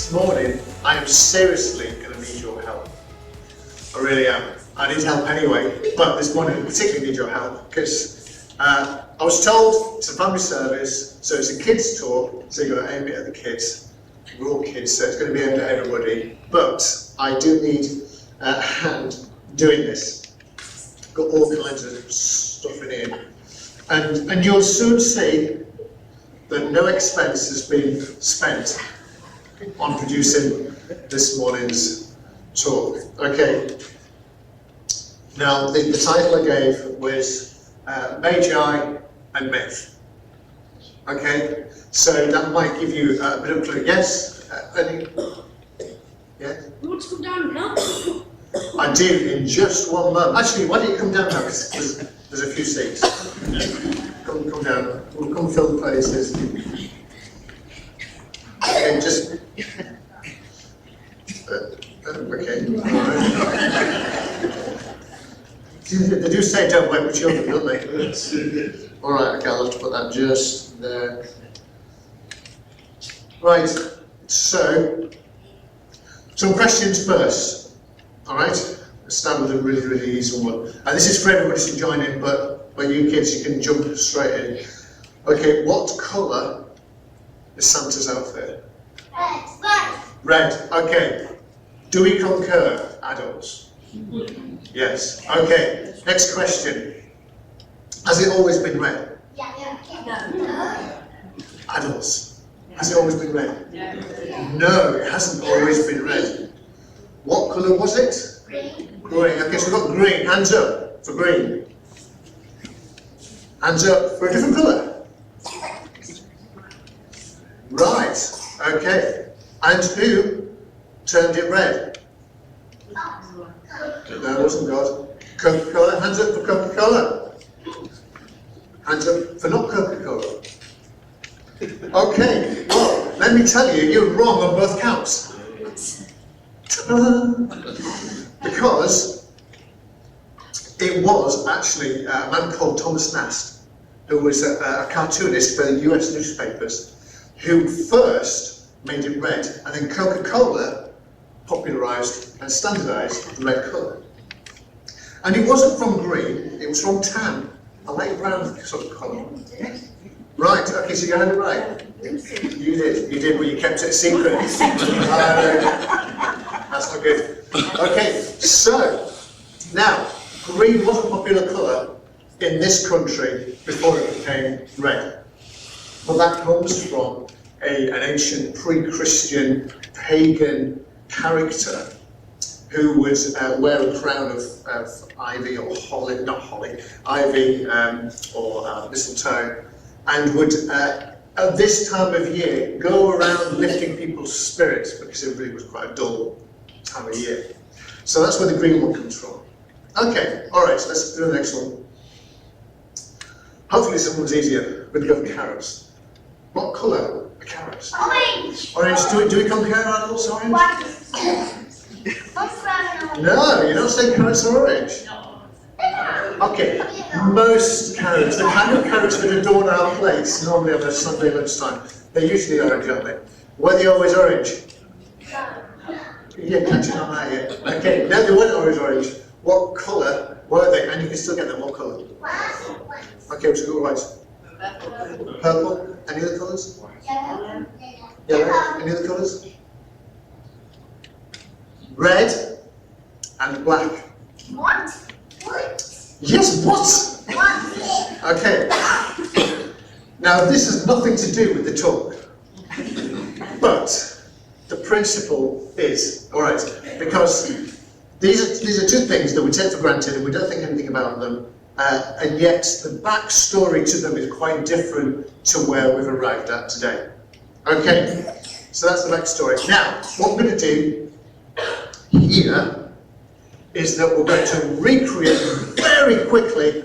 this morning, I am seriously going to need your help. I really am. I need help anyway, but this morning I particularly need your help because I was told it's a family service, so it's a kids' talk, so you've got to aim it at the kids. We're all kids, so it's going to be aimed at everybody, but I do need a hand doing this. Got all kinds of stuff in here. And you'll soon see that no expense has been spent on producing this morning's talk. Okay. Now, the title I gave was Magi and Myth. Okay, so that might give you a bit of a clue. Yes? Any? Yeah? You want to come down and help? I do, in just one moment. Actually, why don't you come down now, because there's a few seats. Come down. We'll come fill the places. Okay, just... okay. They do say don't wait for children, don't they? Alright, okay, I'll have to put that just there. Right, so, some questions first. Alright, let's start with a really, really easy one. And this is for everybody to join in, but you kids, you can jump straight in. Okay, what colour is Santa's outfit? Red. Red, okay. Do we concur, adults? Yes. Okay, next question. Has it always been red? Yeah. Adults, has it always been red? No, it hasn't always been red. What colour was it? Green. Green. Okay, so we've got green. Hands up for green. Hands up for a different colour. Right, okay. And who turned it red? No, it wasn't God. Coca-Cola. Hands up for Coca-Cola. Hands up for not Coca-Cola. Okay, well, let me tell you, you're wrong on both counts. Because it was actually a man called Thomas Nast, who was a cartoonist for the US newspapers, who first made it red, and then Coca-Cola popularised and standardised the red colour. And it wasn't from green, it was from tan, a light brown sort of colour. Right, okay, so you had it right. You did, but you kept it secret. That's not good. Okay, so, now, green was a popular colour in this country before it became red. Well, that comes from an ancient pre-Christian pagan character who would wear a crown of ivy or holly, not holly, ivy or mistletoe, and would at this time of year go around lifting people's spirits because it really was quite a dull time of year. So that's where the green one comes from. Okay, alright, so let's do the next one. Hopefully this one's easier. We're going to go for carrots. What colour are carrots? Orange. Orange. Do we compare adults orange? No, you're not saying carrots are orange. Okay, most carrots, the kind of carrots that adorn our plates, normally on a Sunday lunchtime, they're usually orange, aren't they? Were they always orange? You're catching on that yet. Okay, no, they weren't always orange. What colour were they? And you can still get them, what colour? Okay, so go white. Purple. Any other colours? Yellow. Any other colours? Red and black. What? Yes, what? Okay. Now this has nothing to do with the talk, but the principle is, alright, because these are two things that we take for granted and we don't think anything about them, and yet the backstory to them is quite different to where we've arrived at today. Okay, so that's the backstory. Now, what we're going to do here is that we're going to recreate very quickly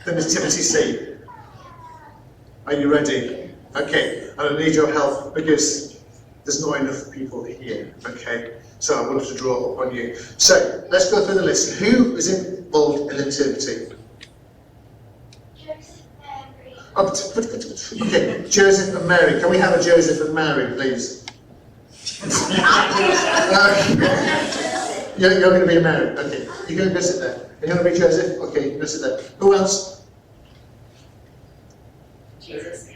the nativity scene. Are you ready? Okay, and I need your help because there's not enough people here, okay? So I wanted to draw up on you. So, let's go through the list. Who is involved in the nativity? Okay, Joseph and Mary. Can we have a Joseph and Mary, please? You're going to be Mary. Okay. You're going to go sit there. Are you going to be Joseph? Okay, go sit there. Who else? Jesus.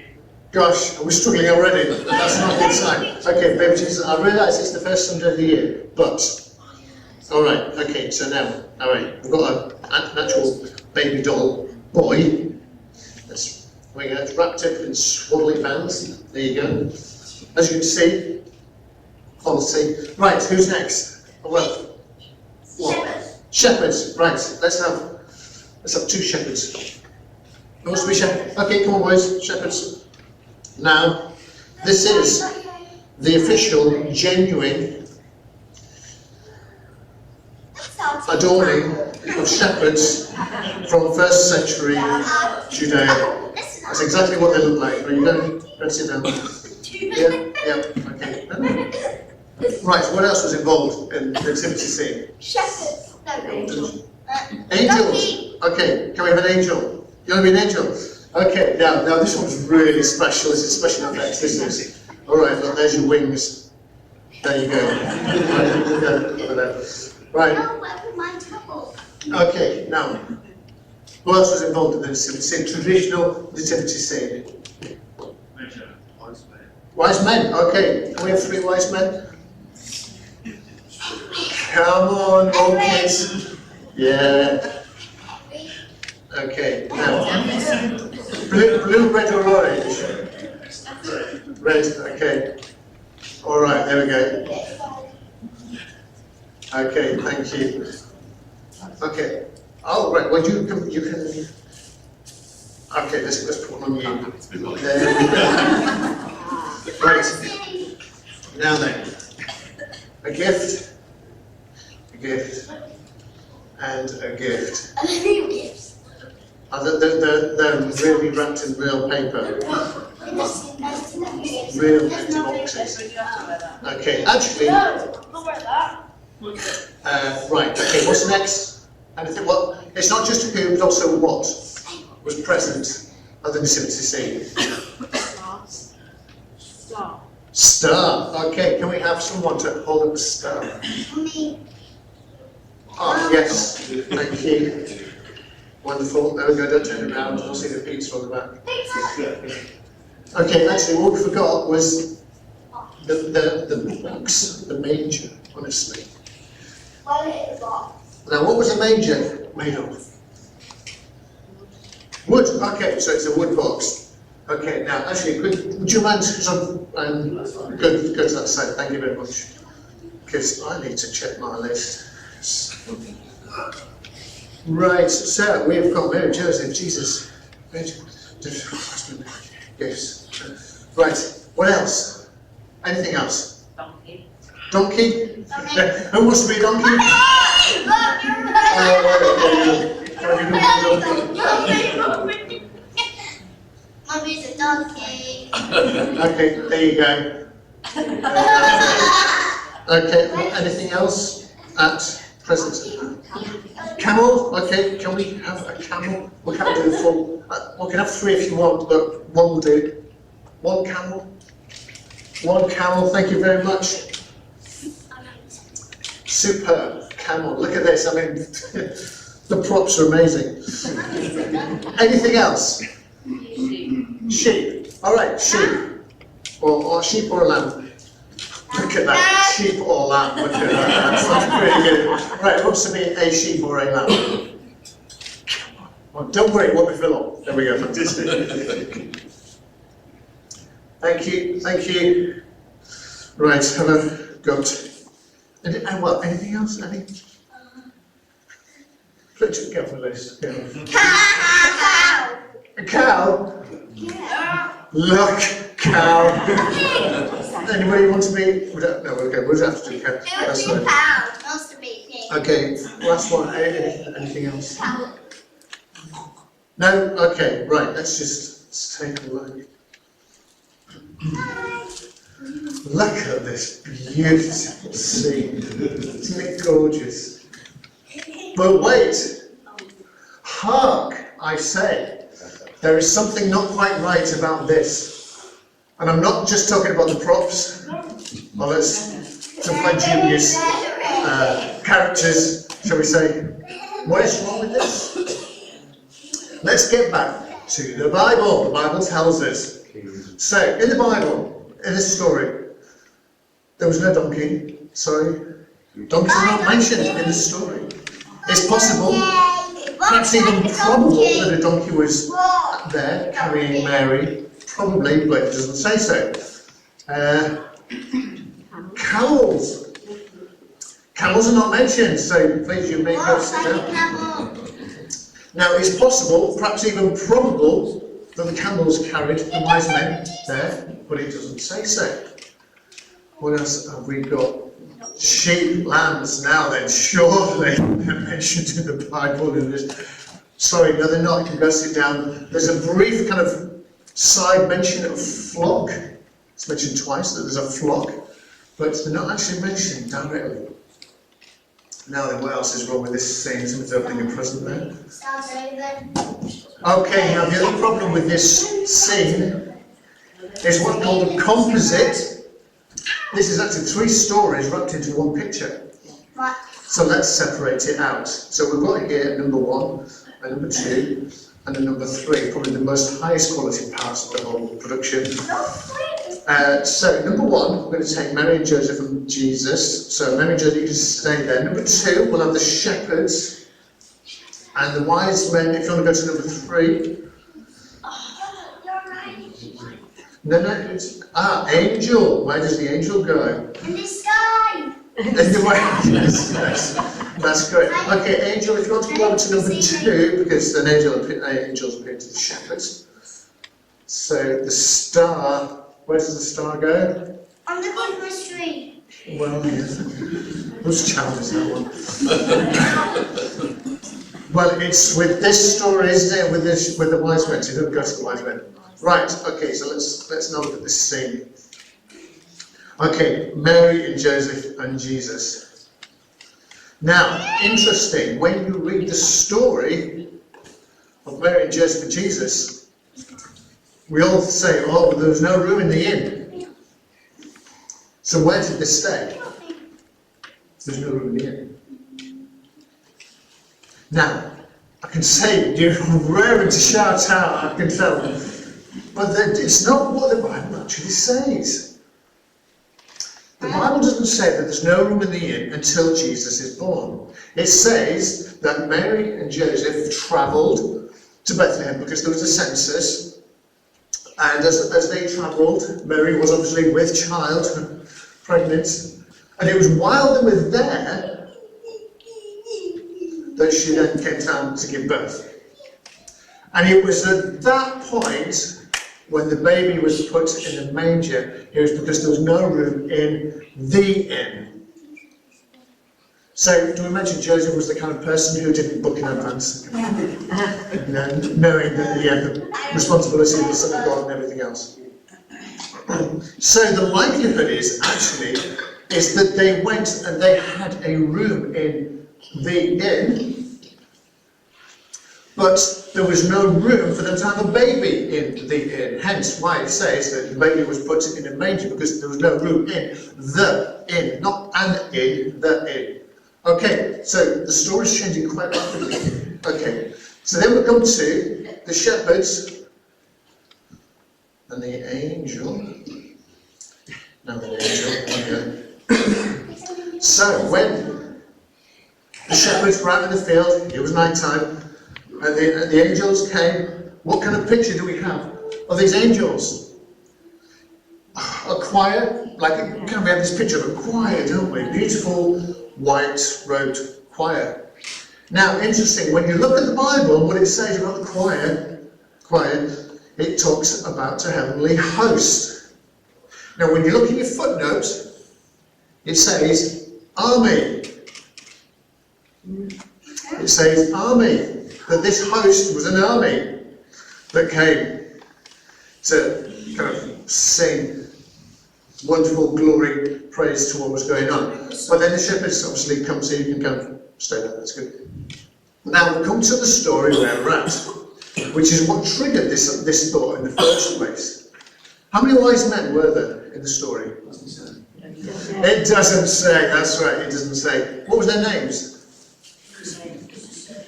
Gosh, we're struggling already. That's not a good sign. Okay, baby Jesus, I realise it's the first Sunday of the year, but... Alright, okay, so now, alright, we've got an actual baby doll boy. It's wrapped up in swaddling bands. There you go. As you can see, quality. Right, who's next? Well, Shepherds. Shepherds, right, let's have 2 shepherds. Who wants to be shepherd? Okay, come on boys, shepherds. Now, this is the official, genuine adorning of shepherds from 1st century Judea. That's exactly what they look like. Are you going to sit down? Yeah, okay. Right, what else was involved in the nativity scene? Shepherds. No, angels. Angels. Okay, can we have an angel? You want to be an angel? Okay, now this one's really special. This is special effects. This is. Alright, look, there's your wings. There you go. Over there. Right. Okay, now, who else was involved in the nativity scene? Traditional nativity scene. Wise men, okay. Can we have 3 wise men? Come on, old kids. Yeah. Okay, now. Blue, red or orange? Red, okay. Alright, there we go. Okay, thank you. Okay. Oh, right, well you can... Okay, let's put one on you. There we go. Right. Now then. A gift, and a gift. They're really wrapped in real paper. Real empty boxes. Okay, actually... right, okay, what's next? Anything, well, it's not just who, but also what was present at the nativity scene. Star. Okay, can we have someone to hold up a star? Oh, yes, thank you. Wonderful, there we go, don't turn around, we'll see the pizza on the back. Okay, actually what we forgot was the box, the manger, honestly. Now what was a manger made of? Wood, okay, so it's a wood box. Okay, now actually, would you mind, go to that side, thank you very much. Because I need to check my list. Right, so we've got Mary, Joseph, Jesus. Yes. Right, what else? Anything else? Donkey. Donkey? Who wants to be a donkey? Mommy's a donkey. Okay, there you go. Okay, anything else at present? Camel? Okay, can we have a camel? We can't do the full. We can have 3 if you want, but 1 will do. 1 camel. 1 camel, thank you very much. Superb camel, look at this, I mean, the props are amazing. Anything else? Sheep. Alright, sheep. Or sheep or a lamb. Look at that, sheep or lamb, look at that, that's pretty good. Right, who wants to be a sheep or a lamb? Well, don't worry, it won't be for long. There we go, fantastic. Thank you, thank you. Right, have a goat. And what, anything else? Any? Let's go for this. Cow. A cow? Yeah. Look, cow. Anybody want to be? No, okay, we'll have to do cow. That's fine. Cow. Wants to be pig. Okay, last one. Anything else? Cow. No? Okay, right, let's take a look. Look at this beautiful scene. Isn't it gorgeous? But wait! Hark, I say. There is something not quite right about this. And I'm not just talking about the props. Well, let's, to play dubious characters, shall we say, what is wrong with this? Let's get back to the Bible. The Bible tells us. So, in the Bible, in this story, there was no donkey. Sorry. Donkeys are not mentioned in the story. It's possible, perhaps even probable, that a donkey was there carrying Mary. Probably, but it doesn't say so. Camels. Camels are not mentioned, so please you may go sit down. Now it's possible, perhaps even probable, that the camels carried the wise men there, but it doesn't say so. What else have we got? Sheep, lambs, now then, surely they're mentioned in the Bible. Sorry, no they're not, you can go sit down. There's a brief kind of side mention of flock. It's mentioned twice that there's a flock, but they're not actually mentioned directly. Now then, what else is wrong with this scene? Someone's opening a present there. Okay, now the other problem with this scene is what's called a composite. This is actually 3 stories wrapped into one picture. So let's separate it out. So we've got here number 1, and number 2, and a number 3, probably the most highest quality parts of the whole production. So number 1, we're going to take Mary and Joseph and Jesus. So Mary and Joseph, you can stay there. Number 2, we'll have the shepherds and the wise men. If you want to go to number 3. No, it's angel. Where does the angel go? In the sky. In the way. Yes, that's correct. Okay, angel. If you want to go on to number 2, because an angels appear to the shepherds. So the star. Where does the star go? On the Christmas tree. Well, yes. Whose child is that one? Well, it's with this story, isn't it? With the wise men. So you don't go to the wise men. Right. Okay. So let's now look at this scene. Okay, Mary and Joseph and Jesus. Now, interesting. When you read the story of Mary and Joseph and Jesus, we all say, oh, there was no room in the inn. So where did they stay? There's no room in the inn. Now, I can say, you're raring to shout out, I can tell, but it's not what the Bible actually says. The Bible doesn't say that there's no room in the inn until Jesus is born. It says that Mary and Joseph travelled to Bethlehem because there was a census. And as they travelled, Mary was obviously with child, pregnant, and it was while they were there that she then came down to give birth. And it was at that point, when the baby was put in a manger, it was because there was no room in the inn. So, do we mention Joseph was the kind of person who didn't book in advance? Knowing that he had the responsibility of the Son of God and everything else. So the likelihood is that they went and they had a room in the inn, but there was no room for them to have a baby in the inn. Hence why it says that the baby was put in a manger, because there was no room in the inn, not an inn, the inn. Okay, so the story's changing quite rapidly. Okay, so then we come to the shepherds and the angel. Now the angel. So when the shepherds were out in the field, it was night time, and the angels came. What kind of picture do we have of these angels? A choir, we have this picture of a choir, don't we? Beautiful white robed choir. Now, interesting, when you look at the Bible and what it says about the choir, it talks about a heavenly host. Now, when you look in your footnote, it says army. It says army, that this host was an army that came to kind of sing wonderful glory, praise to what was going on. But then the shepherds obviously come, so you can kind of stay there, that's good. Now we come to the story where we're at, which is what triggered this thought in the first place. How many wise men were there in the story? It doesn't say, that's right, it doesn't say. What was their names?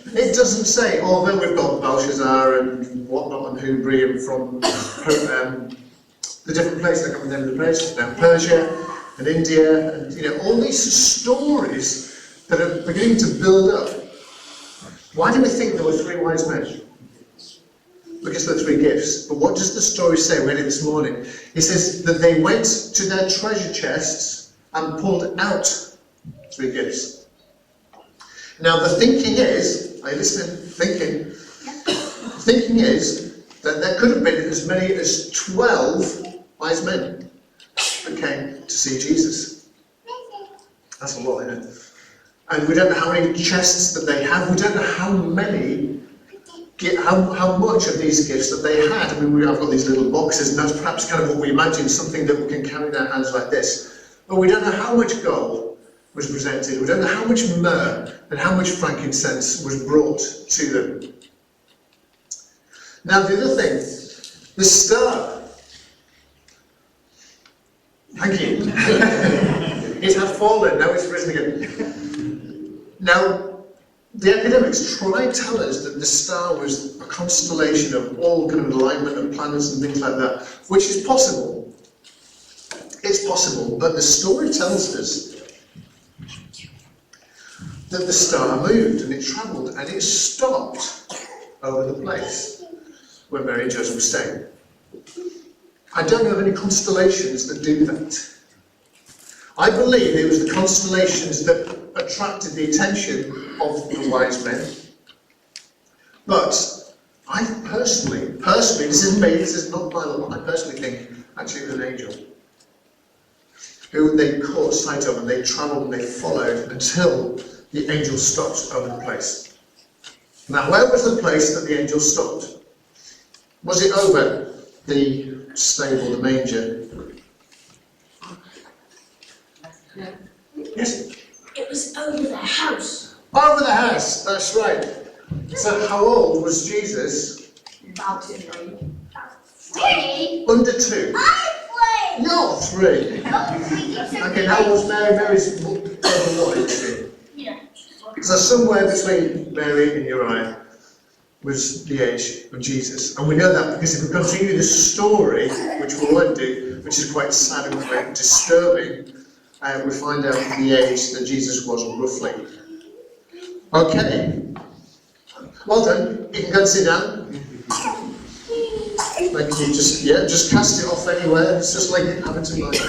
It doesn't say, although we've got Belshazzar and whatnot and Hubri and from the different places, I can't remember the places now, Persia and India, and all these stories that are beginning to build up. Why do we think there were 3 wise men? Because there are 3 gifts. But what does the story say? We read it this morning. It says that they went to their treasure chests and pulled out 3 gifts. Now the thinking is, are you listening? Thinking is that there could have been as many as 12 wise men that came to see Jesus. That's a lot, isn't it? And we don't know how many chests that they had. We don't know how much of these gifts that they had. I mean, I've got these little boxes, and that's perhaps kind of what we imagine, something that we can carry in our hands like this. But we don't know how much gold was presented. We don't know how much myrrh and how much frankincense was brought to them. Now, the other thing, the star. Thank you. It had fallen, now it's risen again. Now, the academics try to tell us that the star was a constellation of all kind of alignment of planets and things like that, which is possible. It's possible, but the story tells us that the star moved and it travelled and it stopped over the place where Mary and Joseph were staying. I don't know of any constellations that do that. I believe it was the constellations that attracted the attention of the wise men. But I personally, this is not by the law, I personally think actually it was an angel who they caught sight of and they travelled and they followed until the angel stopped over the place. Now, where was the place that the angel stopped? Was it over the stable, the manger? No. Yes? It was over the house. Over the house, that's right. So how old was Jesus? About 3. 3? Under 2. I'm 3. You're 3. Okay, how was Mary? Mary's over what, isn't she? Yeah. So somewhere between Mary and Uriah was the age of Jesus. And we know that because if we continue the story, which we won't do, which is quite sad and quite disturbing, we find out the age that Jesus was roughly. Okay. Well done. You can go and sit down. Like you just cast it off anywhere. It's just like having to like.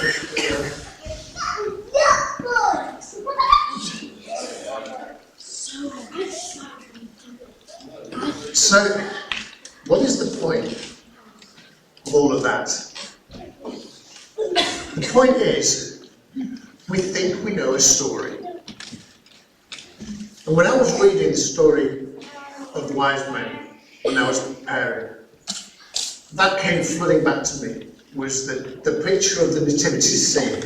So, what is the point of all of that? The point is, we think we know a story. And when I was reading the story of the wise men, when I was preparing, that came flooding back to me, was the picture of the nativity scene.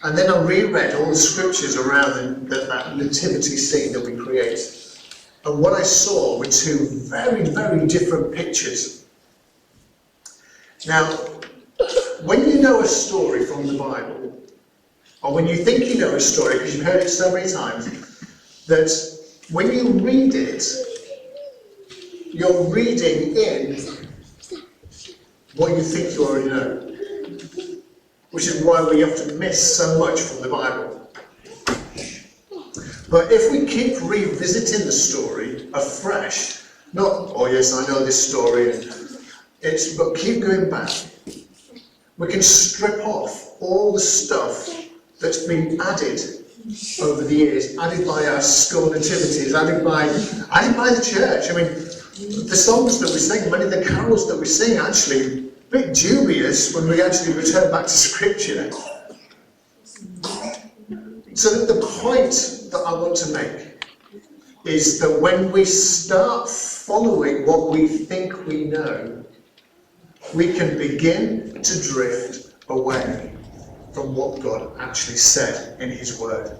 And then I reread all the scriptures around that nativity scene that we create. And what I saw were 2 very, very different pictures. Now, when you know a story from the Bible, or when you think you know a story, because you've heard it so many times, that when you read it, you're reading in what you think you already know. Which is why we often miss so much from the Bible. But if we keep revisiting the story afresh, not, oh yes, I know this story, but keep going back, we can strip off all the stuff that's been added over the years, added by our school nativities, added by the church. I mean, the songs that we sing, many of the carols that we sing, actually, a bit dubious when we actually return back to Scripture. So that the point that I want to make is that when we start following what we think we know, we can begin to drift away from what God actually said in His Word.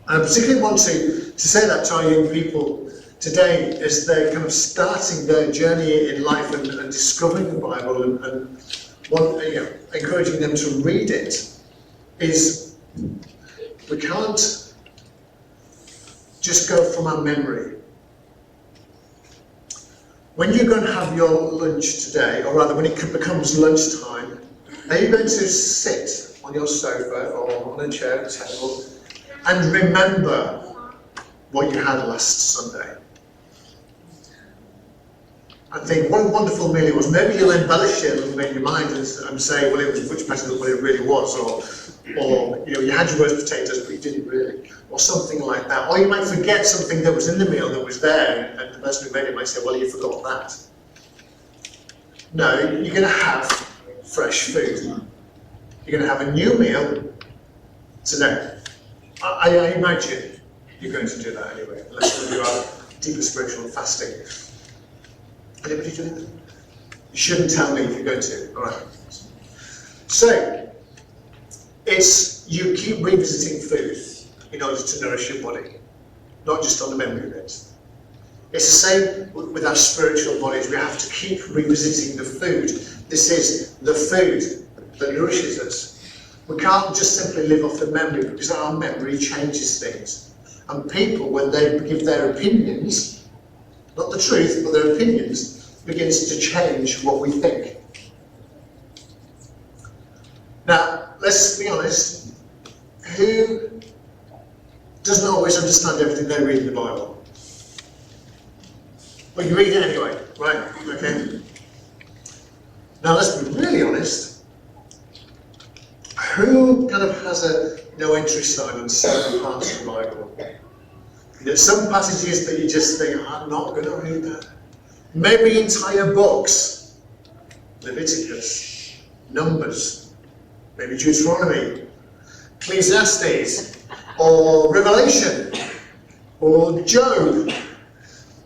And I particularly want to say that to our young people today as they're kind of starting their journey in life and discovering the Bible and encouraging them to read it. is we can't just go from our memory. When you're going to have your lunch today, or rather when it becomes lunchtime, are you going to sit on your sofa or on a chair at a table and remember what you had last Sunday? And think what a wonderful meal it was. Maybe you'll embellish it a little bit in your mind and say, well, it was much better than what it really was, or you know, you had your roast potatoes, but you didn't really, or something like that. Or you might forget something that was in the meal that was there, and the person who made it might say, well, you forgot that. No, you're going to have fresh food. You're going to have a new meal today. I imagine you're going to do that anyway, unless you are deeper spiritual fasting. Anybody doing that? You shouldn't tell me if you're going to. All right. So, it's you keep revisiting food in order to nourish your body, not just on the memory bit. It's the same with our spiritual bodies. We have to keep revisiting the food. This is the food that nourishes us. We can't just simply live off the memory, because our memory changes things. And people, when they give their opinions, not the truth, but their opinions, begins to change what we think. Now, let's be honest, who doesn't always understand everything they read in the Bible? Well, you read it anyway, right? Okay. Now, let's be really honest. Who kind of has a no entry sign on certain parts of the Bible? There's some passages that you just think, I'm not going to read that. Maybe entire books. Leviticus, Numbers, maybe Deuteronomy, Ecclesiastes, or Revelation, or Job.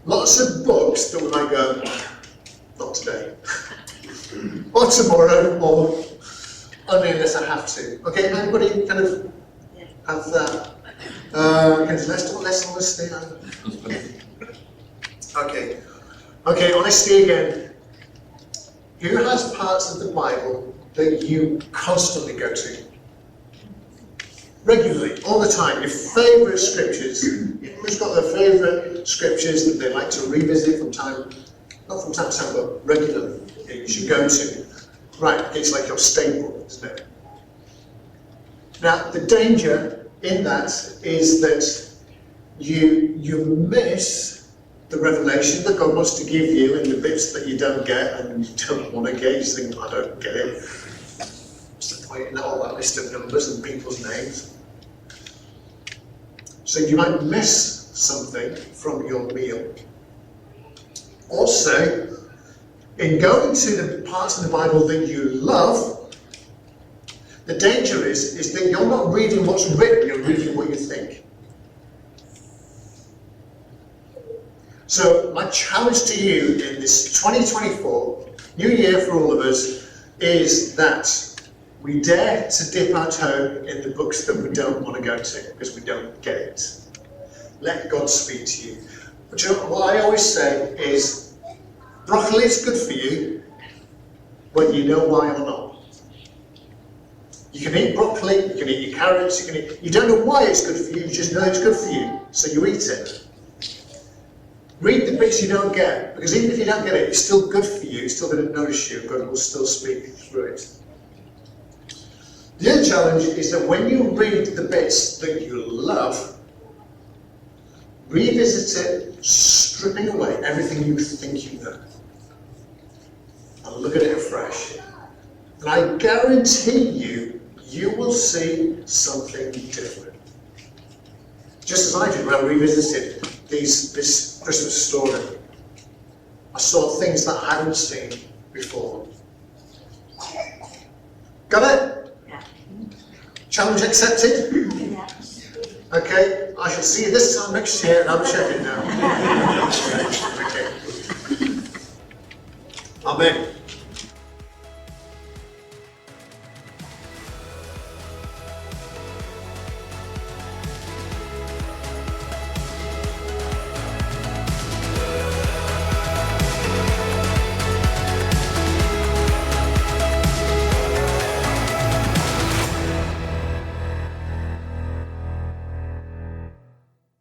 Lots of books that we might go, not today, or tomorrow, or only unless I have to. Okay, everybody kind of have that. Less honesty. Okay, honesty again. Who has parts of the Bible that you constantly go to? Regularly, all the time. Your favourite scriptures. Who's got their favourite scriptures that they like to revisit from time, not from time to time, but regularly? You should go to. Right, it's like your staple, isn't it? Now, the danger in that is that you miss the revelation that God wants to give you in the bits that you don't get and you don't want to get. You think, I don't get it. What's the point in all that list of numbers and people's names? So you might miss something from your meal. Also, in going to the parts of the Bible that you love, the danger is that you're not reading what's written, you're reading what you think. So my challenge to you in this 2024, new year for all of us, is that we dare to dip our toe in the books that we don't want to go to, because we don't get it. Let God speak to you. But you know, what I always say is, broccoli is good for you, whether you know why or not. You can eat broccoli, you can eat your carrots, you don't know why it's good for you, you just know it's good for you, so you eat it. Read the bits you don't get, because even if you don't get it, it's still good for you, it's still going to nourish you, God will still speak through it. The other challenge is that when you read the bits that you love, revisit it, stripping away everything you think you know, and look at it afresh. And I guarantee you, you will see something different. Just as I did when I revisited this Christmas story. I saw things that I hadn't seen before. Got it? Yeah. Challenge accepted? Yeah. Okay, I shall see you this time next year, and I'm checking now. Okay. Amen.